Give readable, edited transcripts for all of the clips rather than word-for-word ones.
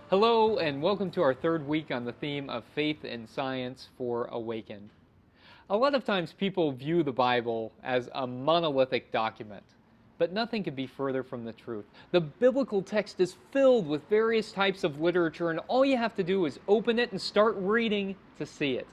Hello, and welcome to our third week on the theme of faith and science for Awakened. A lot of times people view the Bible as a monolithic document, but nothing could be further from the truth. The biblical text is filled with various types of literature, and all you have to do is open it and start reading to see it.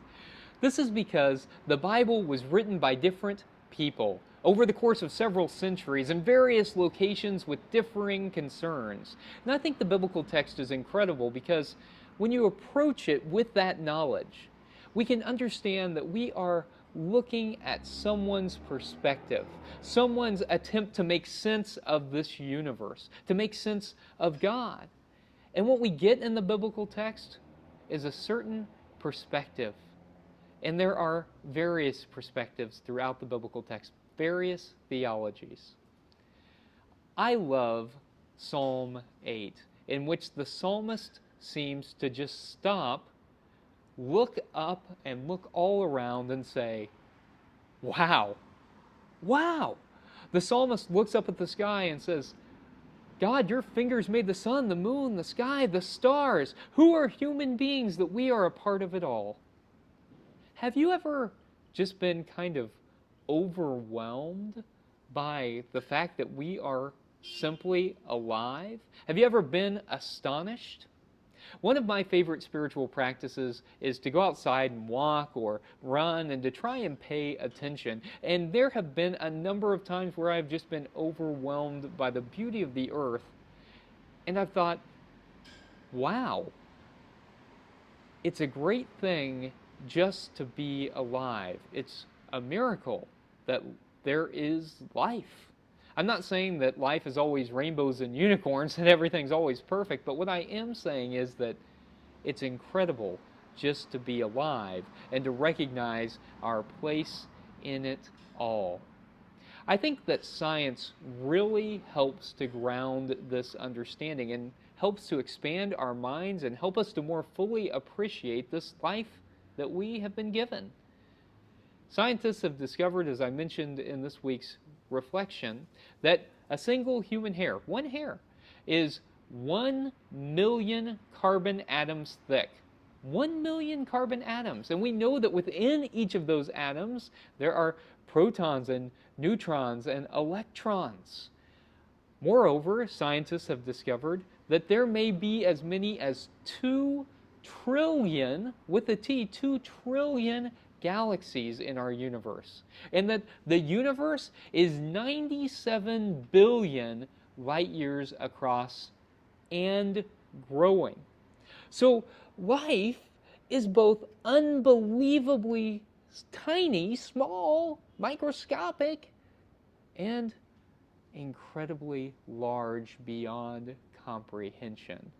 This is because the Bible was written by different people over the course of several centuries in various locations with differing concerns. And I think the biblical text is incredible because when you approach it with that knowledge, we can understand that we are looking at someone's perspective, someone's attempt to make sense of this universe, to make sense of God. And what we get in the biblical text is a certain perspective. And there are various perspectives throughout the biblical text, various theologies. I love Psalm 8, in which the psalmist seems to just stop, look up, and look all around and say, wow, wow. The psalmist looks up at the sky and says, God, your fingers made the sun, the moon, the sky, the stars. Who are human beings that we are a part of it all? Have you ever just been kind of overwhelmed by the fact that we are simply alive? Have you ever been astonished? One of my favorite spiritual practices is to go outside and walk or run and to try and pay attention. And there have been a number of times where I've just been overwhelmed by the beauty of the earth. And I've thought, wow, it's a great thing just to be alive. It's a miracle that there is life. I'm not saying that life is always rainbows and unicorns and everything's always perfect, but what I am saying is that it's incredible just to be alive and to recognize our place in it all. I think that science really helps to ground this understanding and helps to expand our minds and help us to more fully appreciate this life that we have been given. Scientists have discovered, as I mentioned in this week's reflection, that a single human hair, one hair, is 1 million carbon atoms thick. 1 million carbon atoms. And we know that within each of those atoms, there are protons and neutrons and electrons. Moreover, scientists have discovered that there may be as many as 2 trillion, with a T, 2 trillion galaxies in our universe. And that the universe is 97 billion light years across and growing. So life is both unbelievably tiny, small, microscopic, and incredibly large beyond comprehension.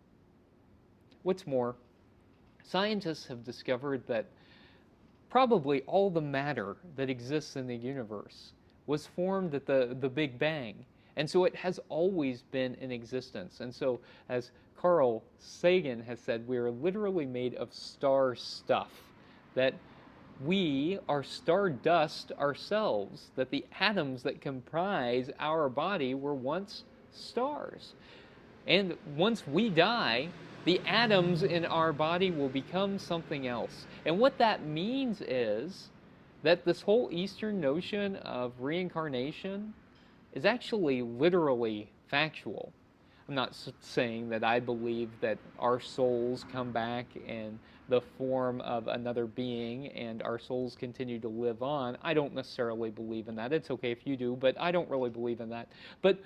What's more, scientists have discovered that probably all the matter that exists in the universe was formed at the Big Bang. And so it has always been in existence. And so, as Carl Sagan has said, we are literally made of star stuff. That we are stardust ourselves. That the atoms that comprise our body were once stars. And once we die, the atoms in our body will become something else. And what that means is that this whole Eastern notion of reincarnation is actually literally factual. I'm not saying that I believe that our souls come back in the form of another being and our souls continue to live on. I don't necessarily believe in that. It's okay if you do, but I don't really believe in that. But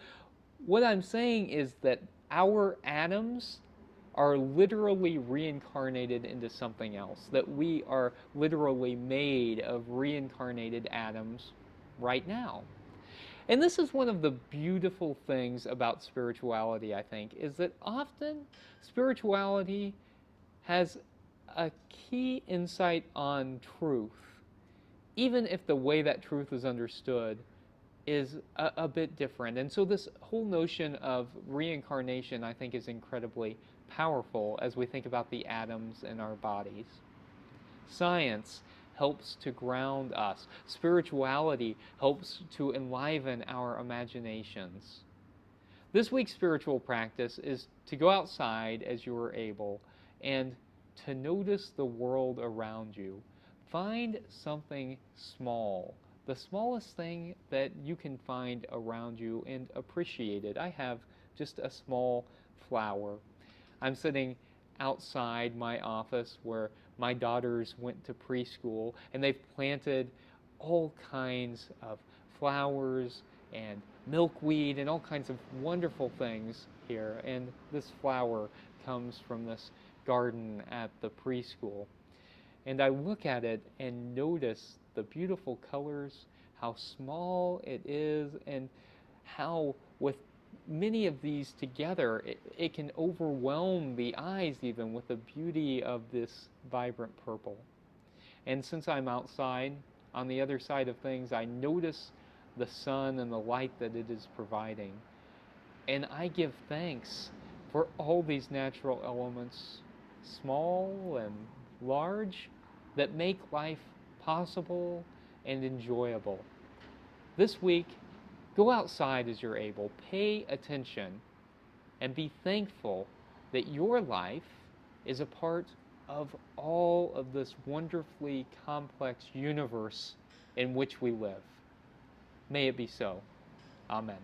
what I'm saying is that our atoms are literally reincarnated into something else, that we are literally made of reincarnated atoms right now. And this is one of the beautiful things about spirituality, I think, is that often spirituality has a key insight on truth, even if the way that truth is understood is a bit different. And so this whole notion of reincarnation, I think, is incredibly powerful as we think about the atoms in our bodies. Science helps to ground us. Spirituality helps to enliven our imaginations. This week's spiritual practice is to go outside as you are able and to notice the world around you. Find something small, the smallest thing that you can find around you, and appreciate it. I have just a small flower. I'm sitting outside my office where my daughters went to preschool, and they've planted all kinds of flowers and milkweed and all kinds of wonderful things here. And this flower comes from this garden at the preschool. And I look at it and notice the beautiful colors, how small it is, and how with many of these together, it can overwhelm the eyes even with the beauty of this vibrant purple. And since I'm outside, on the other side of things, I notice the sun and the light that it is providing. And I give thanks for all these natural elements, small and large, that make life possible and enjoyable. This week, go outside as you're able, pay attention, and be thankful that your life is a part of all of this wonderfully complex universe in which we live. May it be so. Amen.